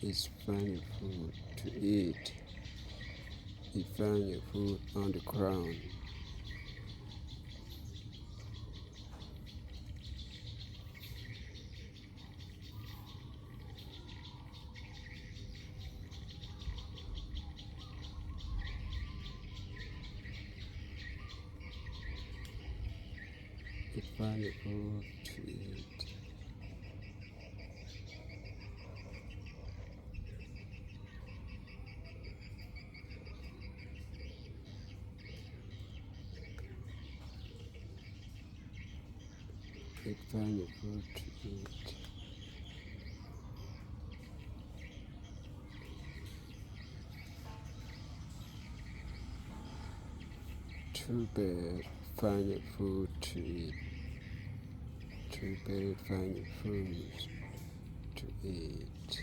is find food to eat. You find your food on the ground. You find your food to eat. You find your food to eat. Two birds find your food to eat. Two birds find your food to eat.